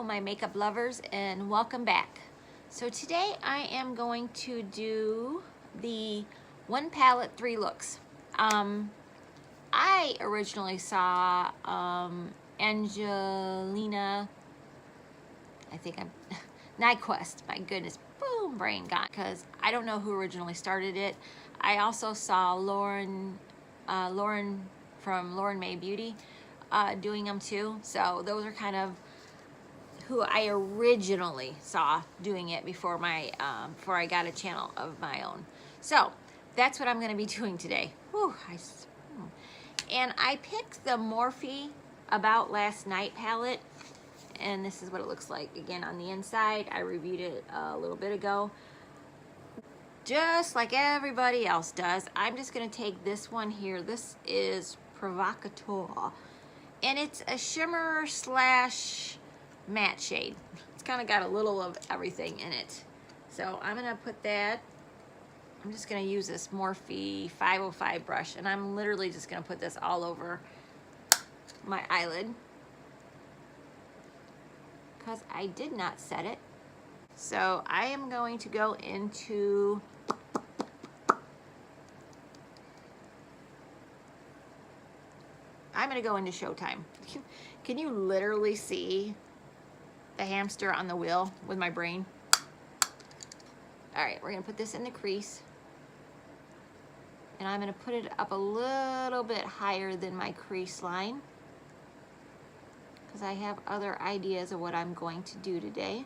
my makeup lovers, and welcome back. So today I am going to do the one palette, three looks. I originally saw Angelina, I think I'm, Nyquist, my goodness, boom, brain gone, because I don't know who originally started it. I also saw Lauren from Lauren May Beauty doing them too. So those are kind of who I originally saw doing it before before I got a channel of my own. So that's what I'm going to be doing today. Whew, and I picked the Morphe About Last Night palette, and this is what it looks like again on the inside. I reviewed it a little bit ago. Just like everybody else does, I'm just going to take this one here. This is Provocateur, and it's a shimmer slash matte shade. It's kind of got a little of everything in it. So I'm going to put that, I'm just going to use this Morphe 505 brush, and I'm literally just going to put this all over my eyelid because I did not set it. So I am going to go into Showtime. Can you literally see the hamster on the wheel with my brain? All right, we're gonna put this in the crease, and I'm gonna put it up a little bit higher than my crease line because I have other ideas of what I'm going to do today.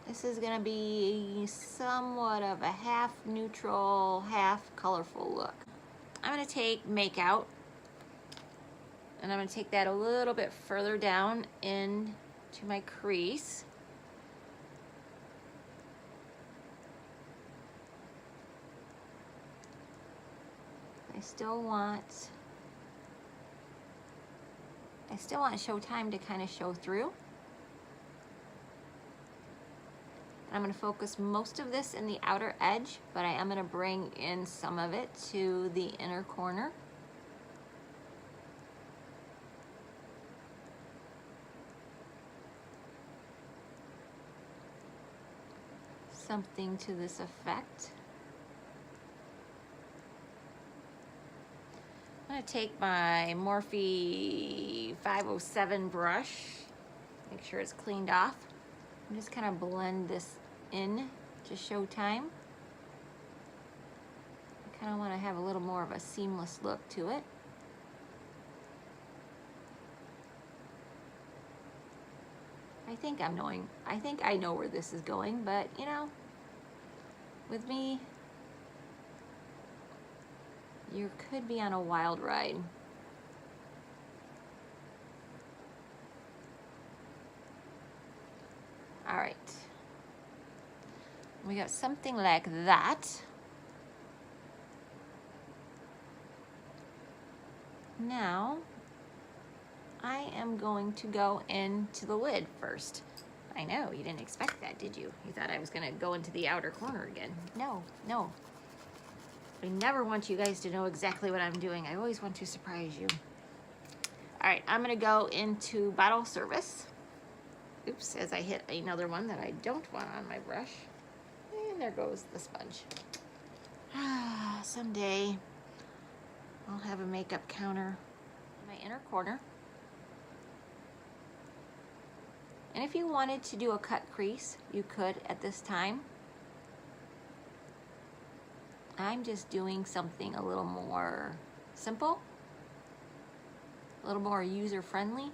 This is gonna be somewhat of a half neutral, half colorful look. I'm gonna take Make Out, and I'm gonna take that a little bit further down into my crease. I still want Showtime to kind of show through. I'm going to focus most of this in the outer edge, but I am going to bring in some of it to the inner corner. Something to this effect. I'm going to take my Morphe 507 brush, make sure it's cleaned off, and just kind of blend this in to Showtime. I kind of want to have a little more of a seamless look to it. I think I know where this is going, but you know, with me, you could be on a wild ride. All right. We got something like that. Now, I am going to go into the lid first. I know, you didn't expect that, did you? You thought I was gonna go into the outer corner again. No, no. I never want you guys to know exactly what I'm doing. I always want to surprise you. All right, I'm gonna go into Bottle Service. Oops, as I hit another one that I don't want on my brush. And there goes the sponge. Someday I'll have a makeup counter in my inner corner. And if you wanted to do a cut crease, you could at this time. I'm just doing something a little more simple, a little more user-friendly.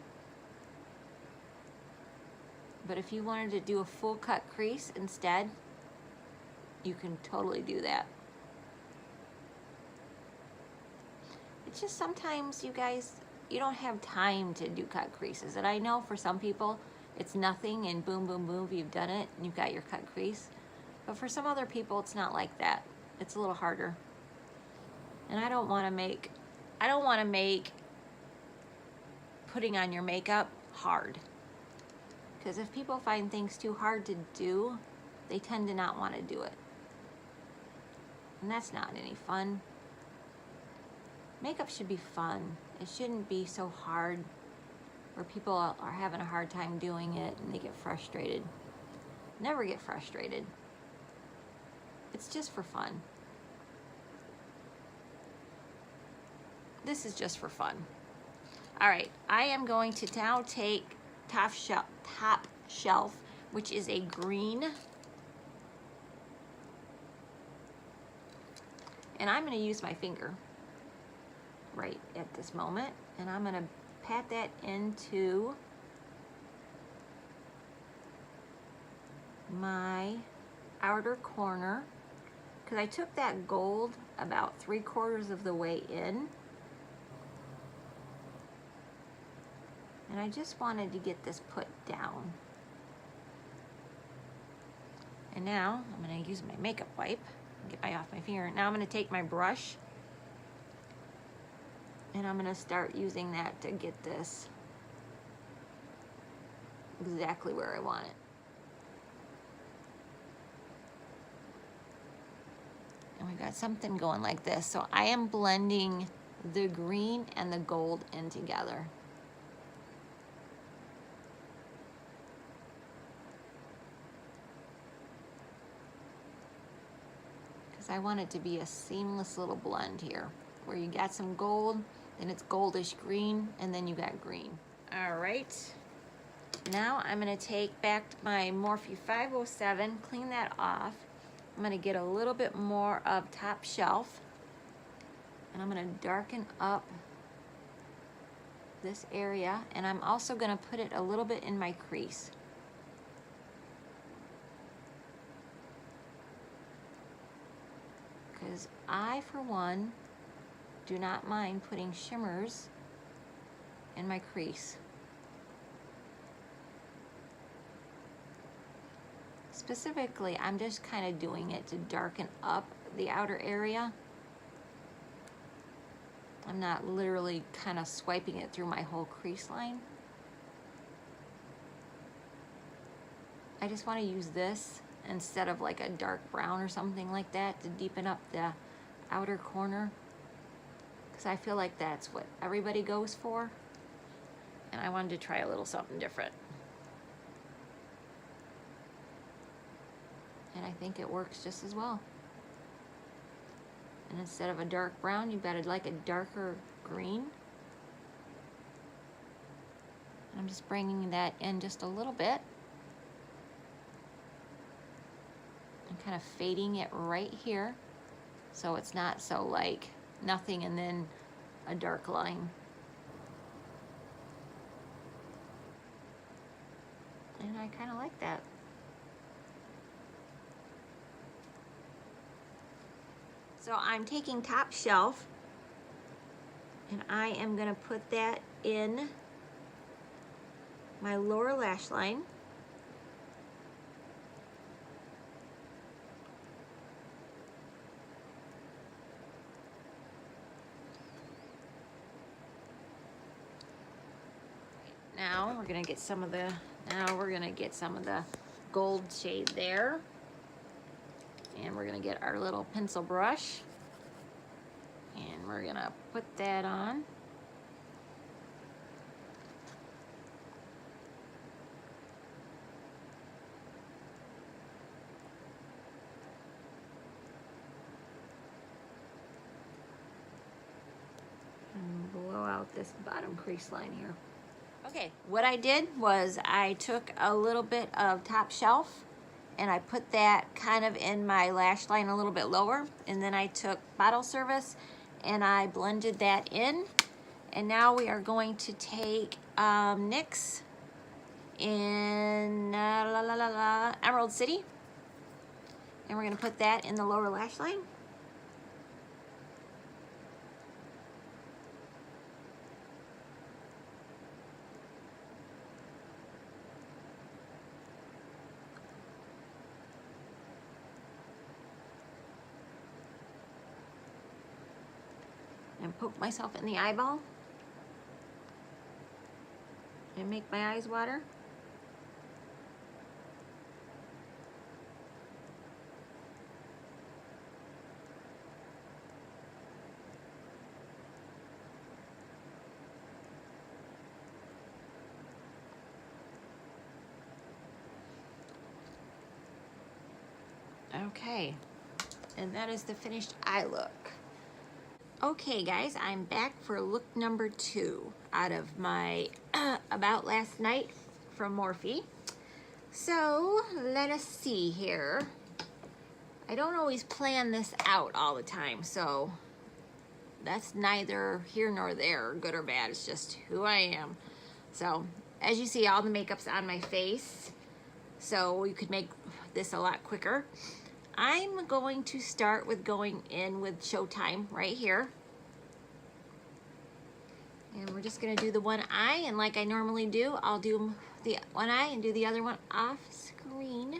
But if you wanted to do a full cut crease instead, you can totally do that. It's just sometimes, you guys, you don't have time to do cut creases. And I know for some people, it's nothing and boom, boom, boom, you've done it and you've got your cut crease. But for some other people, it's not like that. It's a little harder. And I don't want to make putting on your makeup hard. Because if people find things too hard to do, they tend to not want to do it. And that's not any fun. Makeup should be fun. It shouldn't be so hard. where people are having a hard time doing it and they get frustrated. Never get frustrated. It's just for fun. This is just for fun. All right, I am going to now take Top Shelf, which is a green. And I'm going to use my finger right at this moment. And I'm going to pat that into my outer corner. Because I took that gold about 3/4 of the way in. And I just wanted to get this put down. And now I'm going to use my makeup wipe. Get off my finger. Now I'm going to take my brush. And I'm going to start using that to get this exactly where I want it. And we got something going like this. So I am blending the green and the gold in together. I want it to be a seamless little blend here, where you got some gold, then it's goldish green, and then you got green. All right, now I'm gonna take back my Morphe 507, clean that off. I'm gonna get a little bit more of Top Shelf, and I'm gonna darken up this area, and I'm also gonna put it a little bit in my crease. Because I, for one, do not mind putting shimmers in my crease. Specifically, I'm just kind of doing it to darken up the outer area. I'm not literally kind of swiping it through my whole crease line. I just want to use this instead of like a dark brown or something like that to deepen up the outer corner, because I feel like that's what everybody goes for, and I wanted to try a little something different, and I think it works just as well. And instead of a dark brown, you've got to like a darker green. And I'm just bringing that in just a little bit. Kind of fading it right here, so it's not so like nothing and then a dark line. And I kind of like that. So I'm taking Top Shelf and I am going to put that in my lower lash line. Now we're gonna get some of the gold shade there. And we're gonna get our little pencil brush and we're gonna put that on. And blow out this bottom crease line here. Okay, what I did was I took a little bit of Top Shelf and I put that kind of in my lash line a little bit lower, and then I took Bottle Service and I blended that in. And now we are going to take NYX in Emerald City, and we're going to put that in the lower lash line. And poke myself in the eyeball and make my eyes water. Okay, and that is the finished eye look. Okay guys, I'm back for look number 2 out of my About Last Night from Morphe. So let us see here. I don't always plan this out all the time, so that's neither here nor there, good or bad. It's just who I am. So as you see, all the makeup's on my face, so you could make this a lot quicker. I'm going to start with going in with Showtime right here. And we're just gonna do the one eye, and like I normally do, I'll do the one eye and do the other one off screen.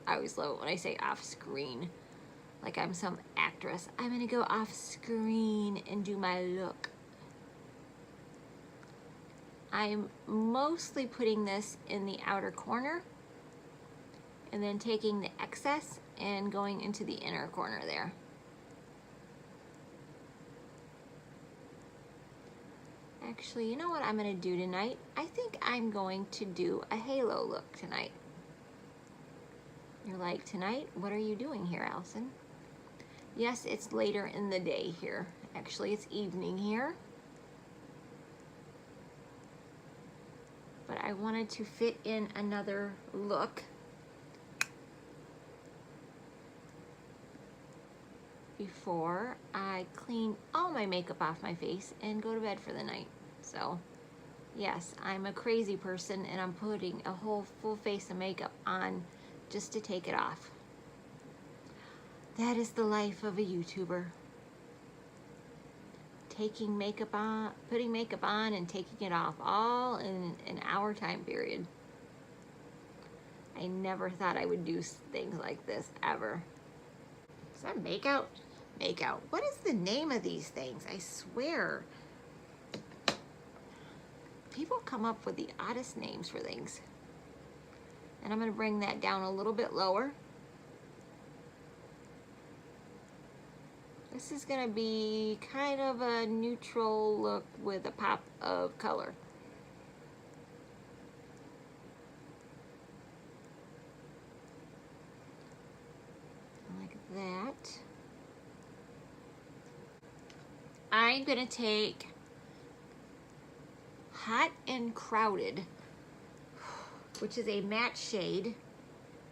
I always love it when I say off screen, like I'm some actress. I'm gonna go off screen and do my look. I'm mostly putting this in the outer corner and then taking the excess and going into the inner corner there. Actually, you know what I'm gonna do tonight? I think I'm going to do a halo look tonight. You're like, tonight? What are you doing here, Allison? Yes, it's later in the day here. Actually, it's evening here. But I wanted to fit in another look before I clean all my makeup off my face and go to bed for the night. So, yes, I'm a crazy person and I'm putting a whole full face of makeup on just to take it off. That is the life of a YouTuber. Taking makeup on, putting makeup on and taking it off all in an hour time period. I never thought I would do things like this ever. Is that makeout? Makeout. What is the name of these things? I swear. People come up with the oddest names for things. And I'm going to bring that down a little bit lower. This is going to be kind of a neutral look with a pop of color. Like that. I'm going to take Hot and Crowded, which is a matte shade,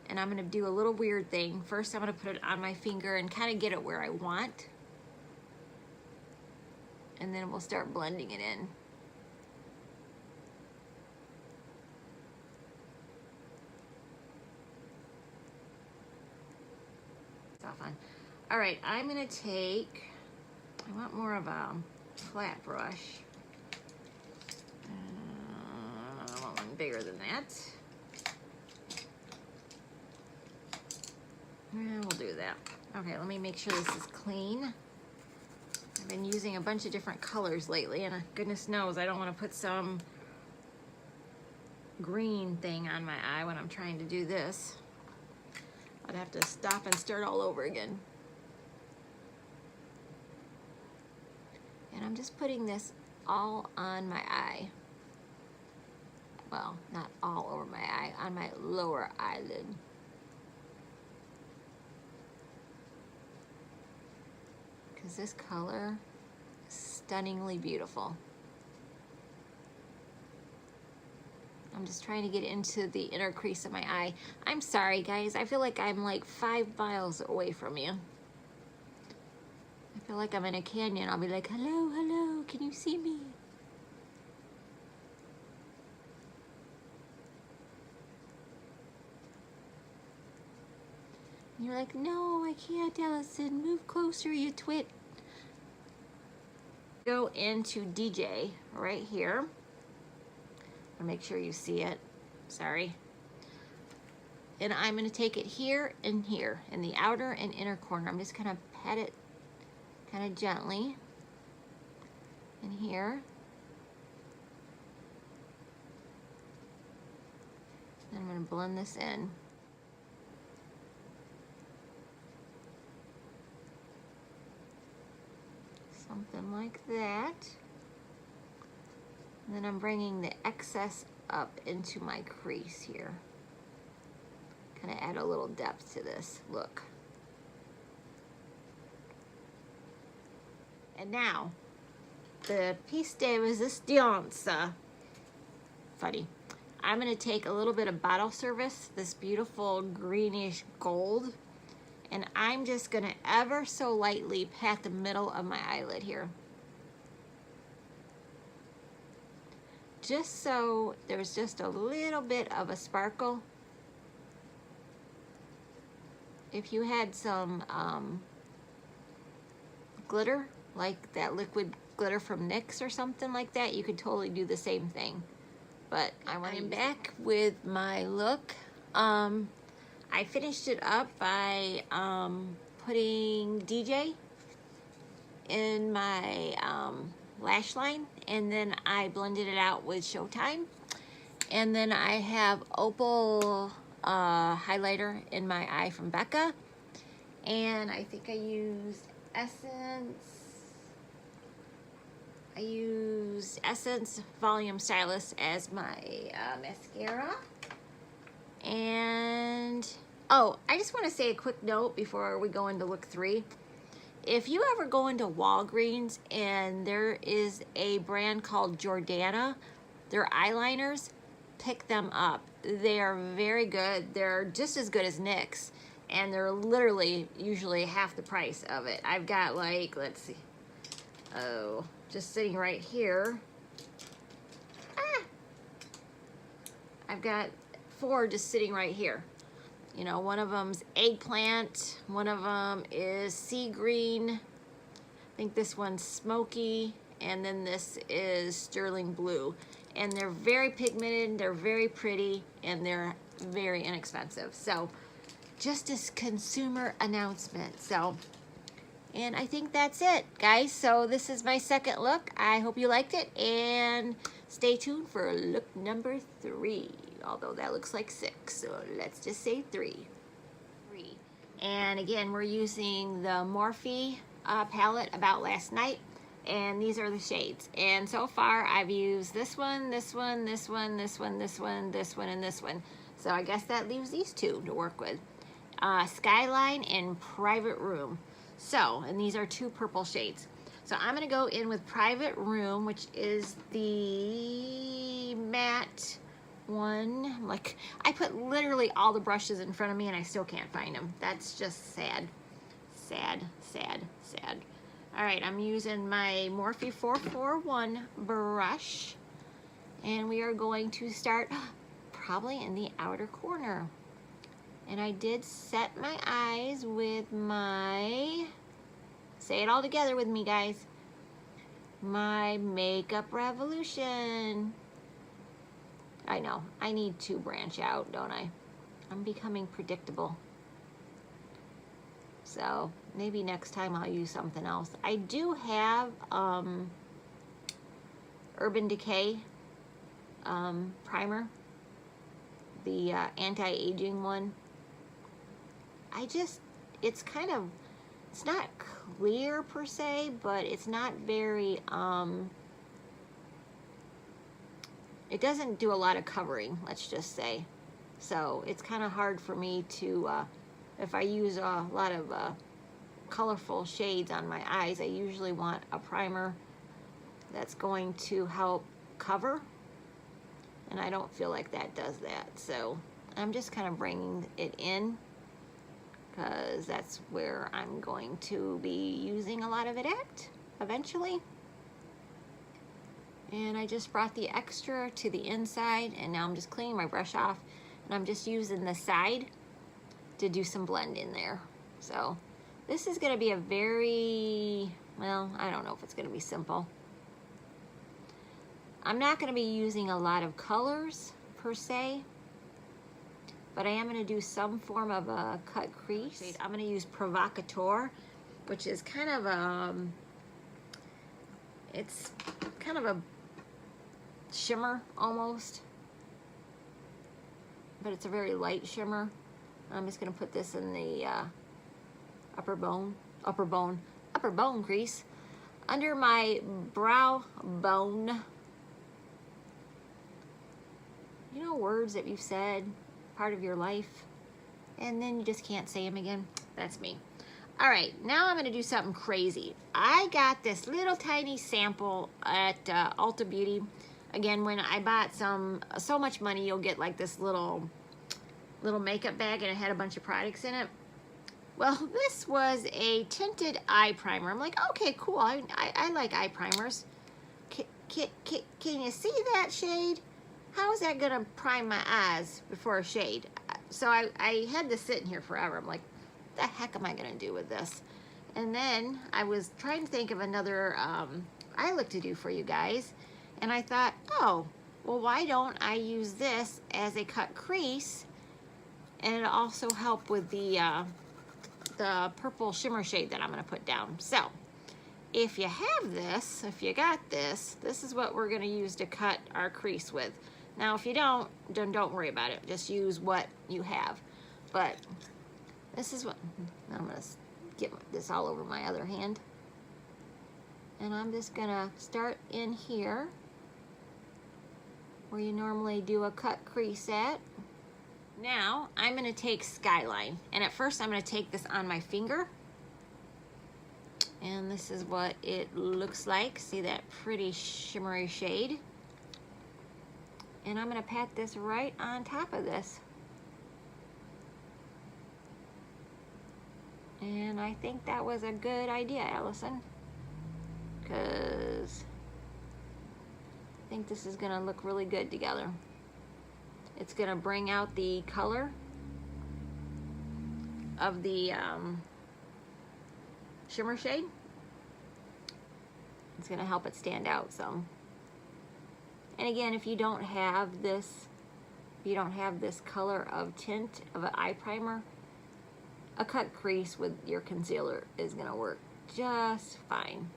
and I'm going to do a little weird thing. First, I'm going to put it on my finger and kind of get it where I want, and then we'll start blending it in. It's all fun. All right, I'm going to take, I want more of a flat brush. I want one bigger than that. And we'll do that. Okay, let me make sure this is clean. I've been using a bunch of different colors lately, and goodness knows I don't want to put some green thing on my eye when I'm trying to do this. I'd have to stop and start all over again. And I'm just putting this all on my eye. Well, not all over my eye, on my lower eyelid. Because this color is stunningly beautiful. I'm just trying to get into the inner crease of my eye. I'm sorry, guys. I feel like I'm like 5 miles away from you. I feel like I'm in a canyon. I'll be like, hello, hello, can you see me? And you're like, no, I can't, Allison. Move closer, you twit. Go into DJ right here. I'll make sure you see it. Sorry. And I'm going to take it here and here in the outer and inner corner. I'm just going to pat it kind of gently in here. And I'm going to blend this in. Something like that. And then I'm bringing the excess up into my crease here. Kind of add a little depth to this look. And now, the piece de resistance, funny. I'm gonna take a little bit of bottle service, this beautiful greenish gold, and I'm just gonna ever so lightly pat the middle of my eyelid here. Just so there's just a little bit of a sparkle. If you had some glitter, like that liquid glitter from NYX or something like that, you could totally do the same thing. But I'm back with my look. I finished it up by putting DJ in my lash line, and then I blended it out with Showtime. And then I have Opal highlighter in my eye from Becca. And I think I used Essence Volume Stylist as my mascara. And, oh, I just want to say a quick note before we go into look 3. If you ever go into Walgreens and there is a brand called Jordana, their eyeliners, pick them up. They are very good. They're just as good as NYX, and they're literally usually half the price of it. I've got like, let's see, oh, just sitting right here. I've got 4 just sitting right here. You know, one of them's eggplant, one of them is sea green, I think this one's smoky, and then this is sterling blue. And they're very pigmented, they're very pretty, and they're very inexpensive. So, just a consumer announcement. So, and I think that's it, guys. So this is my second look. I hope you liked it, and stay tuned for look number 3. Although that looks like 6, so let's just say 3. And again, we're using the Morphe palette About Last Night, and these are the shades. And so far, I've used this one, this one, this one, this one, this one, this one, and this one. So I guess that leaves these 2 to work with. Skyline and Private Room. So, and these are 2 purple shades. So I'm gonna go in with Private Room, which is the matte one. Like, I put literally all the brushes in front of me and I still can't find them. That's just sad. Sad, sad, sad. All right, I'm using my Morphe 441 brush, and we are going to start probably in the outer corner. And I did set my eyes with my, say it all together with me, guys, my Makeup Revolution. I know, I need to branch out, don't I? I'm becoming predictable. So maybe next time I'll use something else. I do have Urban Decay primer, the anti-aging one. It's kind of, it's not clear per se, but it's not very, it doesn't do a lot of covering, let's just say. So it's kind of hard for me to, if I use a lot of colorful shades on my eyes, I usually want a primer that's going to help cover, and I don't feel like that does that. So I'm just kind of bringing it in, because that's where I'm going to be using a lot of it at eventually. And I just brought the extra to the inside, and now I'm just cleaning my brush off, and I'm just using the side to do some blend in there. So this is going to be a very, well, I don't know if it's going to be simple. I'm not going to be using a lot of colors per se, but I am going to do some form of a cut crease. I'm going to use Provocateur, which is kind of it's kind of a shimmer almost, but it's a very light shimmer. I'm just going to put this in the upper bone crease, under my brow bone. You know, words that you've said part of your life, and then you just can't say them again. That's me. All right, now I'm gonna do something crazy. I got this little tiny sample at Ulta Beauty. Again, when I bought so much money, you'll get like this little makeup bag, and it had a bunch of products in it. Well, this was a tinted eye primer. I'm like, okay, cool. I like eye primers. Can you see that shade? How is that gonna prime my eyes before a shade? So I had this sitting here forever. I'm like, what the heck am I gonna do with this? And then I was trying to think of another eye look to do for you guys. And I thought, oh, well, why don't I use this as a cut crease? And it'll also help with the purple shimmer shade that I'm gonna put down. So if you have this, if you got this, this is what we're gonna use to cut our crease with. Now, if you don't, then don't worry about it. Just use what you have. But this is what, I'm gonna get this all over my other hand. And I'm just gonna start in here where you normally do a cut crease at. Now, I'm gonna take Skyline. And at first, I'm gonna take this on my finger. And this is what it looks like. See that pretty shimmery shade? And I'm gonna pat this right on top of this. And I think that was a good idea, Allison. Because I think this is gonna look really good together. It's gonna bring out the color of the shimmer shade. It's gonna help it stand out some. And again, if you don't have this, color of tint of an eye primer, a cut crease with your concealer is gonna work just fine.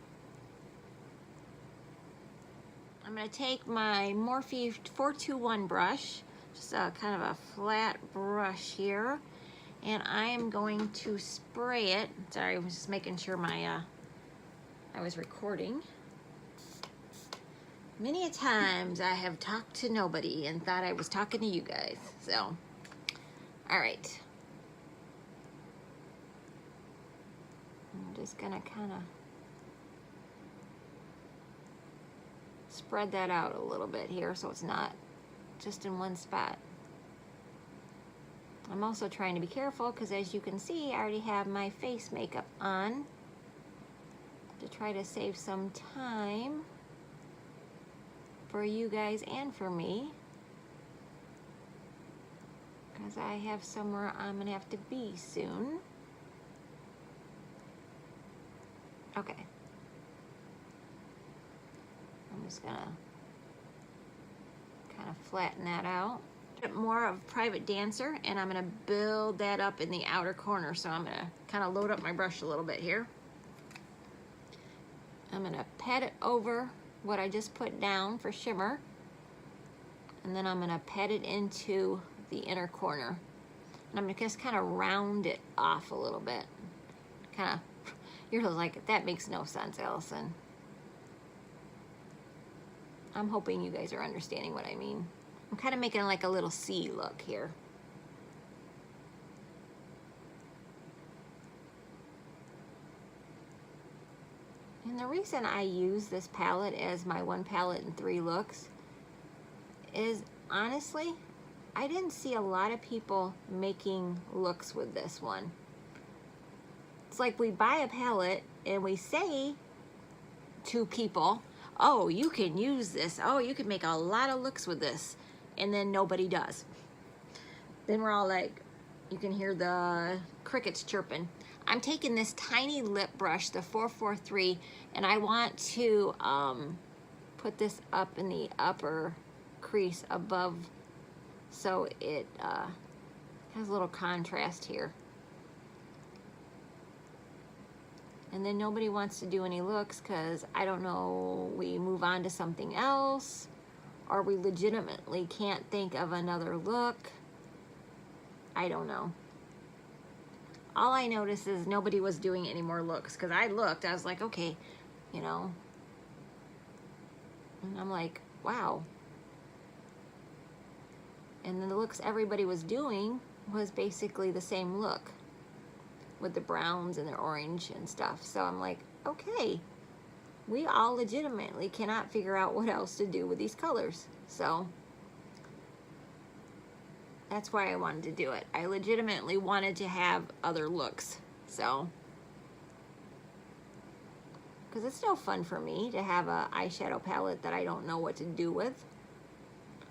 I'm gonna take my Morphe 421 brush, just a kind of a flat brush here, and I am going to spray it. Sorry, I was just making sure I was recording. Many a times I have talked to nobody and thought I was talking to you guys. So, all right. I'm just gonna kind of spread that out a little bit here so it's not just in one spot. I'm also trying to be careful because, as you can see, I already have my face makeup on to try to save some time for you guys and for me, because I have somewhere I'm gonna have to be soon. Okay. I'm just gonna kind of flatten that out. More of Private Dancer, and I'm gonna build that up in the outer corner. So I'm gonna kind of load up my brush a little bit here. I'm gonna pat it over what I just put down for shimmer, and then I'm gonna pat it into the inner corner, and I'm gonna just kind of round it off a little bit. Kind of, you're like, that makes no sense, Allison. I'm hoping you guys are understanding what I mean. I'm kind of making like a little C look here. And the reason I use this palette as my 1 palette and 3 looks is, honestly, I didn't see a lot of people making looks with this one. It's like we buy a palette and we say to people, oh, you can use this. Oh, you can make a lot of looks with this. And then nobody does. Then we're all like, you can hear the crickets chirping. I'm taking this tiny lip brush, the 443, and I want to put this up in the upper crease above, so it has a little contrast here. And then nobody wants to do any looks because, I don't know, we move on to something else, or we legitimately can't think of another look. I don't know. All I noticed is nobody was doing any more looks, because I looked, I was like, okay, you know. And I'm like, wow. And then the looks everybody was doing was basically the same look with the browns and the orange and stuff. So I'm like, okay, we all legitimately cannot figure out what else to do with these colors. So that's why I wanted to do it. I legitimately wanted to have other looks. So, because it's no fun for me to have a eyeshadow palette that I don't know what to do with.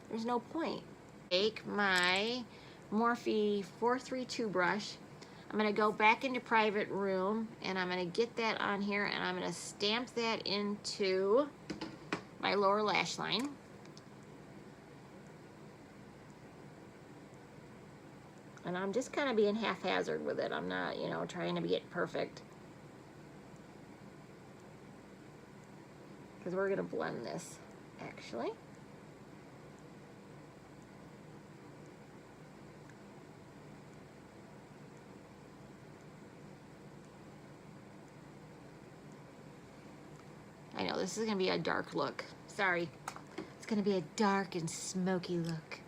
There's no point. Take my Morphe 432 brush. I'm gonna go back into Private Room and I'm gonna get that on here and I'm gonna stamp that into my lower lash line. And I'm just kind of being haphazard with it. I'm not, you know, trying to get perfect. Because we're gonna blend this, actually. I know this is gonna be a dark look. Sorry. It's gonna be a dark and smoky look.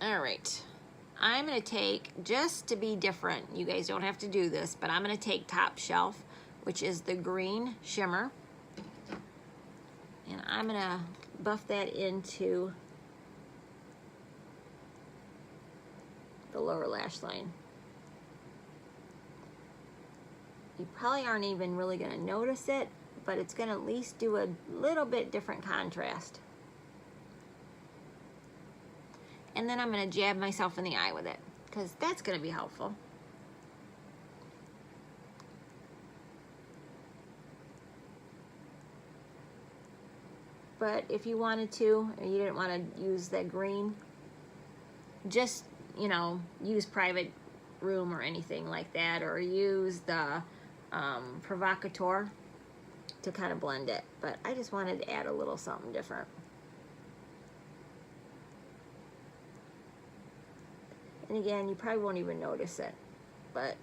All right. I'm gonna take, just to be different, you guys don't have to do this, but I'm gonna take Top Shelf, which is the green shimmer. And I'm gonna buff that into the lower lash line. You probably aren't even really gonna notice it, but it's gonna at least do a little bit different contrast. And then I'm gonna jab myself in the eye with it, because that's gonna be helpful. But if you wanted to, or you didn't wanna use that green, just, you know, use Private Room or anything like that, or use the Provocateur to kind of blend it. But I just wanted to add a little something different. And again, you probably won't even notice it, but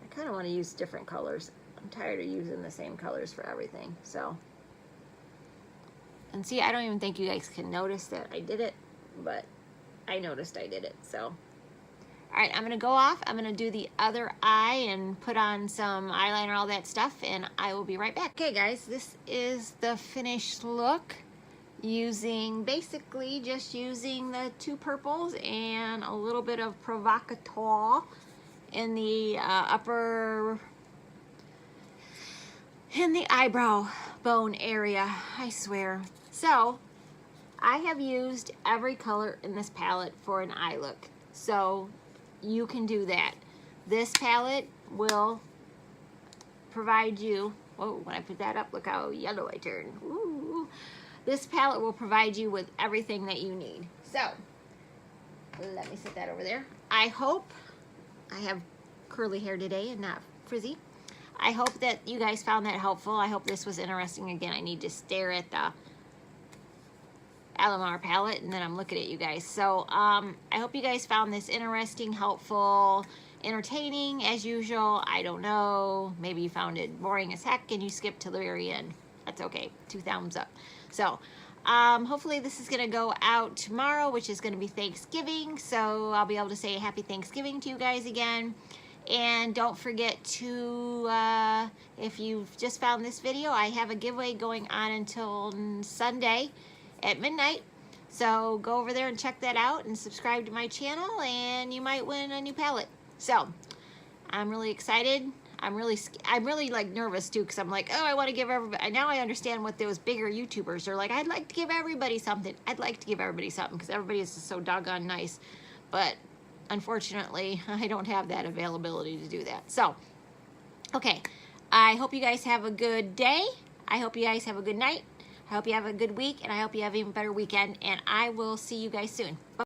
I kind of want to use different colors. I'm tired of using the same colors for everything, so. And see, I don't even think you guys can notice that I did it, but I noticed I did it, so. All right, I'm gonna go off. I'm gonna do the other eye and put on some eyeliner, all that stuff, and I will be right back. Okay, guys, this is the finished look using, basically just using the two purples and a little bit of Provocateur in the in the eyebrow bone area, I swear. So, I have used every color in this palette for an eye look. So, you can do that. This palette will provide you, whoa, when I put that up, look how yellow I turned. Ooh. This palette will provide you with everything that you need. So, let me set that over there. I hope, I have curly hair today and not frizzy. I hope that you guys found that helpful. I hope this was interesting. Again, I need to stare at the Alamar palette and then I'm looking at you guys. So I hope you guys found this interesting, helpful, entertaining as usual. I don't know, maybe you found it boring as heck and you skipped to the very end. That's okay, 2 thumbs up. So hopefully this is gonna go out tomorrow, which is gonna be Thanksgiving, so I'll be able to say happy Thanksgiving to you guys again. And don't forget to, if you've just found this video, I have a giveaway going on until Sunday at midnight. So go over there and check that out and subscribe to my channel and you might win a new palette. So I'm really excited. I'm really like nervous too, because I'm like, oh, I want to give everybody, now I understand what those bigger YouTubers are like. I'd like to give everybody something. I'd like to give everybody something because everybody is just so doggone nice. But unfortunately, I don't have that availability to do that. So, okay. I hope you guys have a good day. I hope you guys have a good night. I hope you have a good week, and I hope you have an even better weekend, and I will see you guys soon. Bye.